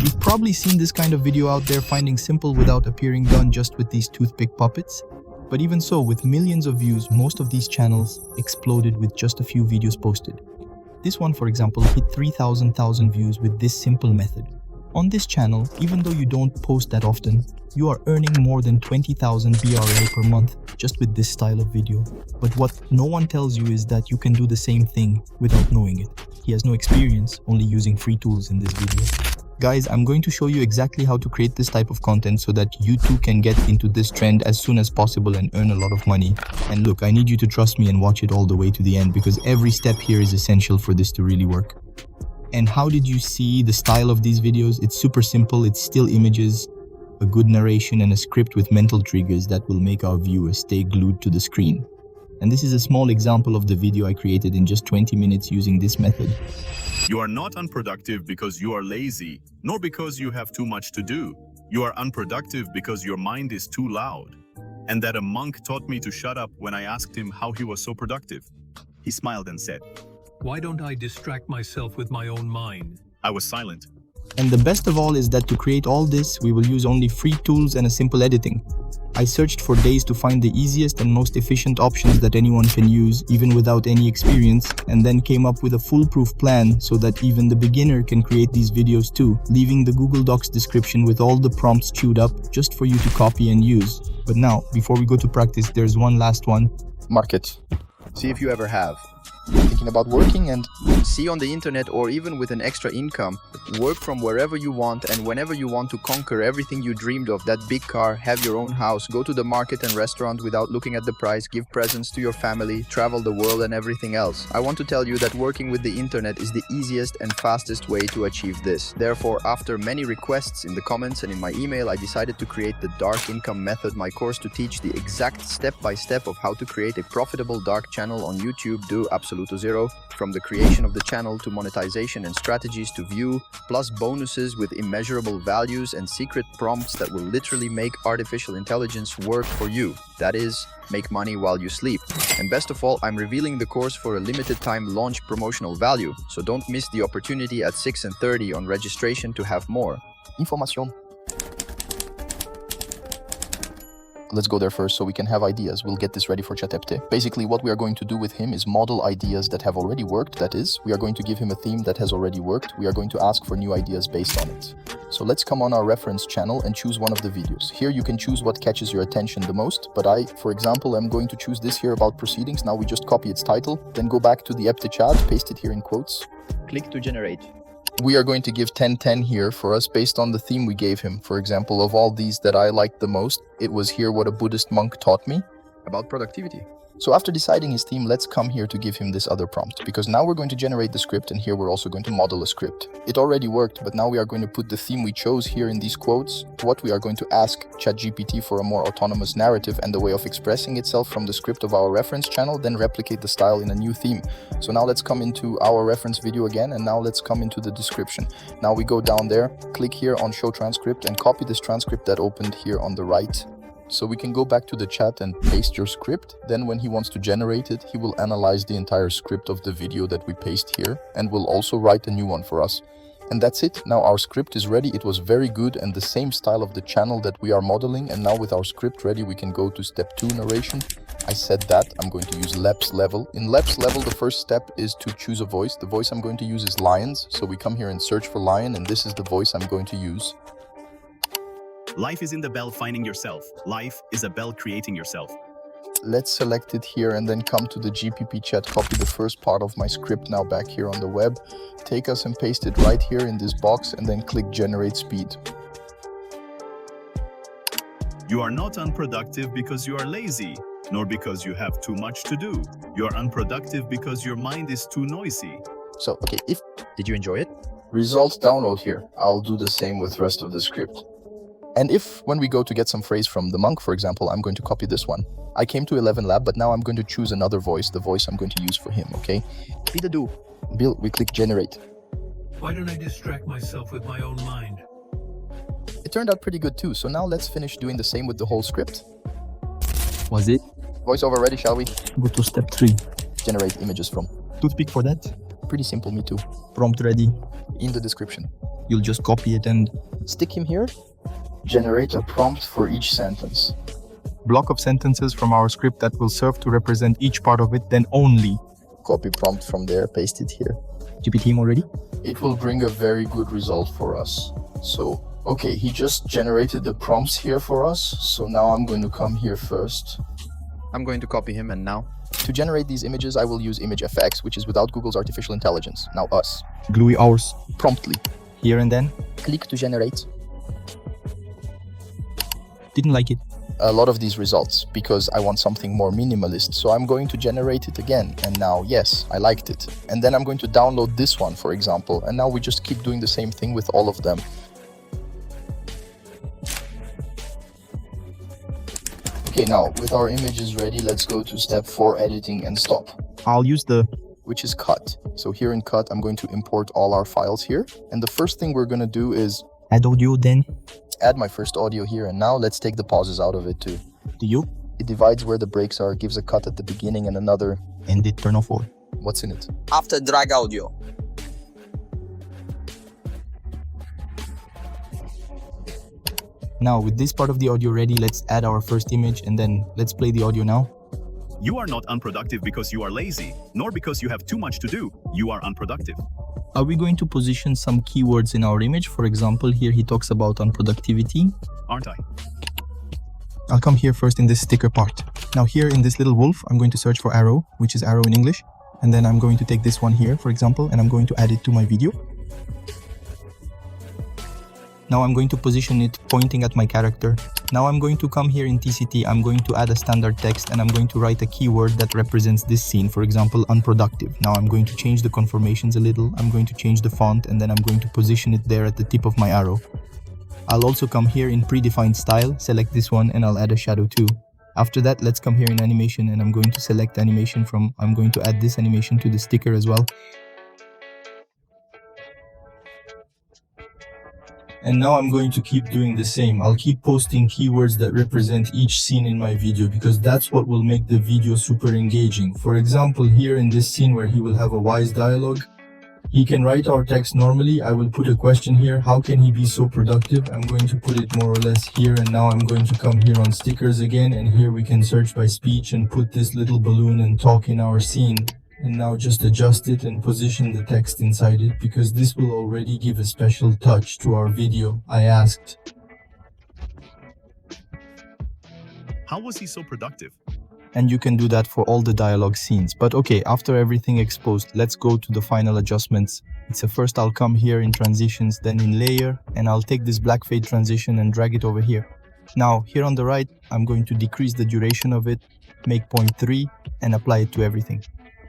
You've probably seen this kind of video out there, finding simple without appearing done just with these toothpick puppets. But even so, with millions of views, most of these channels exploded with just a few videos posted. This one, for example, hit 3,000 views with this simple method. On this channel, even though you don't post that often, you are earning more than 20,000 BRL per month just with this style of video. But what no one tells you is that you can do the same thing without knowing it. He has no experience, only using free tools in this video. Guys, I'm going to show you exactly how to create this type of content so that you too can get into this trend as soon as possible and earn a lot of money. And look, I need you to trust me and watch it all the way to the end, because every step here is essential for this to really work. And how did you see the style of these videos? It's super simple. It's still images, a good narration, and a script with mental triggers that will make our viewers stay glued to the screen. And this is a small example of the video I created in just 20 minutes using this method. You are not unproductive because you are lazy, nor because you have too much to do. You are unproductive because your mind is too loud. And that a monk taught me to shut up when I asked him how he was so productive. He smiled and said, "Why don't I distract myself with my own mind?" I was silent. And the best of all is that to create all this, we will use only free tools and a simple editing. I searched for days to find the easiest and most efficient options that anyone can use, even without any experience, and then came up with a foolproof plan so that even the beginner can create these videos too, leaving the Google Docs description with all the prompts chewed up just for you to copy and use. But now, before we go to practice, there's one last one. Market. See if you ever have. Thinking about working and see on the internet, or even with an extra income, work from wherever you want and whenever you want to conquer everything you dreamed of, that big car, have your own house, go to the market and restaurant without looking at the price, give presents to your family, travel the world and everything else. I want to tell you that working with the internet is the easiest and fastest way to achieve this. Therefore, after many requests in the comments and in my email, I decided to create the Dark Income Method, my course to teach the exact step-by-step of how to create a profitable dark channel on YouTube do absolutely zero, from the creation of the channel to monetization and strategies to view, plus bonuses with immeasurable values and secret prompts that will literally make artificial intelligence work for you. That is, make money while you sleep. And best of all, I'm revealing the course for a limited time launch promotional value, so don't miss the opportunity at 6:30 on registration to have more information. Let's go there first so we can have ideas. We'll get this ready for ChatGPT. Basically, what we are going to do with him is model ideas that have already worked. That is, we are going to give him a theme that has already worked. We are going to ask for new ideas based on it. So let's come on our reference channel and choose one of the videos. Here you can choose what catches your attention the most, but I, for example, am going to choose this here about proceedings. Now we just copy its title, then go back to the GPT chat, paste it here in quotes. Click to generate. We are going to give 10/10 here for us based on the theme we gave him. For example, of all these that I liked the most, it was here what a Buddhist monk taught me about productivity. So after deciding his theme, let's come here to give him this other prompt, because now we're going to generate the script, and here we're also going to model a script. It already worked, but now we are going to put the theme we chose here in these quotes. What we are going to ask ChatGPT for a more autonomous narrative and the way of expressing itself from the script of our reference channel, then replicate the style in a new theme. So now let's come into our reference video again, and now let's come into the description. Now we go down there, click here on show transcript, and copy this transcript that opened here on the right. So we can go back to the chat and paste your script. Then when he wants to generate it, he will analyze the entire script of the video that we paste here and will also write a new one for us. And that's it. Now our script is ready. It was very good and the same style of the channel that we are modeling. And now with our script ready, we can go to step 2, narration. I said that I'm going to use LEPS level. In LEPS level, the first step is to choose a voice. The voice I'm going to use is lions. So we come here and search for lion, and this is the voice I'm going to use. Life is in the bell finding yourself. Life is a bell creating yourself. Let's select it here and then come to the GPP chat, copy the first part of my script now back here on the web, take us and paste it right here in this box, and then click generate speed. You are not unproductive because you are lazy, nor because you have too much to do. You are unproductive because your mind is too noisy. So, okay, did you enjoy it? Results download here. I'll do the same with the rest of the script. And if, when we go to get some phrase from the monk, for example, I'm going to copy this one. I came to 11 Lab, but now I'm going to choose another voice, the voice I'm going to use for him, okay? Bill, we click generate. Why don't I distract myself with my own mind? It turned out pretty good too, so now let's finish doing the same with the whole script. Was it? Voiceover ready, shall we? Go to step 3. Generate images from. Toothpick for that? Pretty simple, me too. Prompt ready. In the description. You'll just copy it and stick him here. Generate a prompt for each sentence. block of sentences from our script that will serve to represent each part of it, then only. Copy prompt from there, paste it here. GPT him already? It will bring a very good result for us. So, okay, he just generated the prompts here for us. So now I'm going to come here first. I'm going to copy him, and now? To generate these images, I will use ImageFX, which is without Google's artificial intelligence. Now us. Gluey ours. Promptly. Here and then. Click to generate. Didn't like it. A lot of these results because I want something more minimalist. So I'm going to generate it again. And now, yes, I liked it. And then I'm going to download this one, for example. And now we just keep doing the same thing with all of them. Okay, now with our images ready, let's go to step 4, editing and stop. I'll use the which is cut. So here in cut, I'm going to import all our files here. And the first thing we're going to do is add audio, then add my first audio here. And now let's take the pauses out of it too. do you It divides where the breaks are, gives a cut at the beginning and another. end it, turn off all. What's in it? After drag audio. Now with this part of the audio ready, let's add our first image and then let's play the audio now. You are not unproductive because you are lazy, nor because you have too much to do. You are unproductive. Are we going to position some keywords in our image? For example, here he talks about unproductivity. Aren't I? I'll come here first in this sticker part. Now here in this little wolf, I'm going to search for arrow, which is arrow in English. And then I'm going to take this one here, for example, and I'm going to add it to my video. Now I'm going to position it pointing at my character. Now I'm going to come here in TCT, I'm going to add a standard text and I'm going to write a keyword that represents this scene, for example, unproductive. Now I'm going to change the conformations a little, I'm going to change the font and then I'm going to position it there at the tip of my arrow. I'll also come here in predefined style, select this one and I'll add a shadow too. After that, let's come here in animation and I'm going to select animation from, I'm going to add this animation to the sticker as well. And now I'm going to keep doing the same. I'll keep posting keywords that represent each scene in my video because that's what will make the video super engaging. For example, here in this scene where he will have a wise dialogue, he can write our text normally. I will put a question here. How can he be so productive? I'm going to put it more or less here. And now I'm going to come here on stickers again. And here we can search by speech and put this little balloon and talk in our scene. And now just adjust it and position the text inside it because this will already give a special touch to our video. I asked. How was he so productive? And you can do that for all the dialogue scenes. But okay, after everything exposed, let's go to the final adjustments. So first I'll come here in transitions, then in layer, and I'll take this black fade transition and drag it over here. Now here on the right, I'm going to decrease the duration of it, make 0.3 and apply it to everything.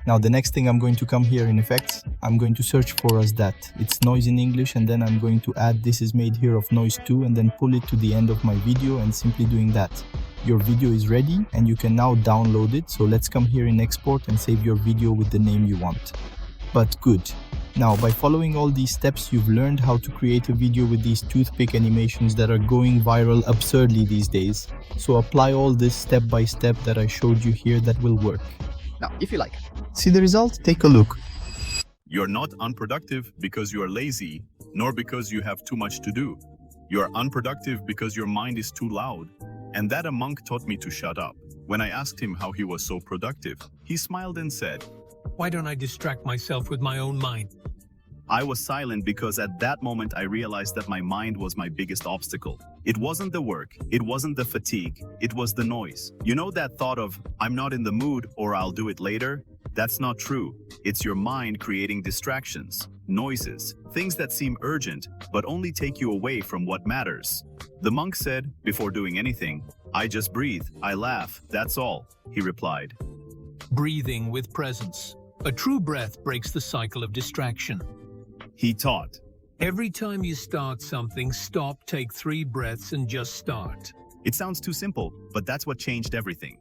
Now the next thing I'm going to come here in effects, I'm going to search for as that. It's noise in English and then I'm going to add this is made here of noise too and then pull it to the end of my video and simply doing that. Your video is ready and you can now download it. So let's come here in export and save your video with the name you want. But good. Now by following all these steps, you've learned how to create a video with these toothpick animations that are going viral absurdly these days. So apply all this step by step that I showed you here that will work. Now, if you like. See the result? Take a look. You're not unproductive because you are lazy, nor because you have too much to do. You are unproductive because your mind is too loud. And that a monk taught me to shut up. When I asked him how he was so productive, he smiled and said, Why don't I distract myself with my own mind? I was silent because at that moment I realized that my mind was my biggest obstacle. It wasn't the work, it wasn't the fatigue, it was the noise. You know that thought of, I'm not in the mood or I'll do it later? That's not true. It's your mind creating distractions, noises, things that seem urgent but only take you away from what matters. The monk said, before doing anything, I just breathe, I laugh, that's all, he replied. Breathing with presence. A true breath breaks the cycle of distraction. He taught. Every time you start something, stop, take 3 breaths and just start. It sounds too simple, but that's what changed everything.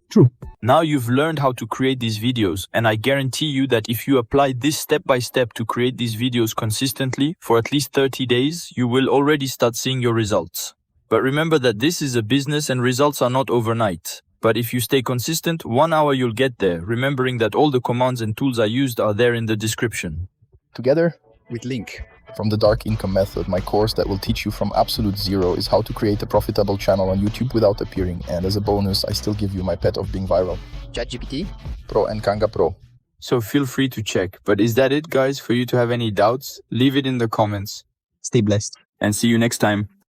True. Now you've learned how to create these videos, and I guarantee you that if you apply this step by step to create these videos consistently for at least 30 days, you will already start seeing your results. But remember that this is a business and results are not overnight. But if you stay consistent, 1 hour you'll get there, remembering that all the commands and tools I used are there in the description. Together With link. From the Dark Income Method, my course that will teach you from absolute zero is how to create a profitable channel on YouTube without appearing, and as a bonus, I still give you my pet of being viral, ChatGPT. Pro and Kanga Pro. So feel free to check. But is that it, guys? For you to have any doubts, leave it in the comments. Stay blessed. And see you next time.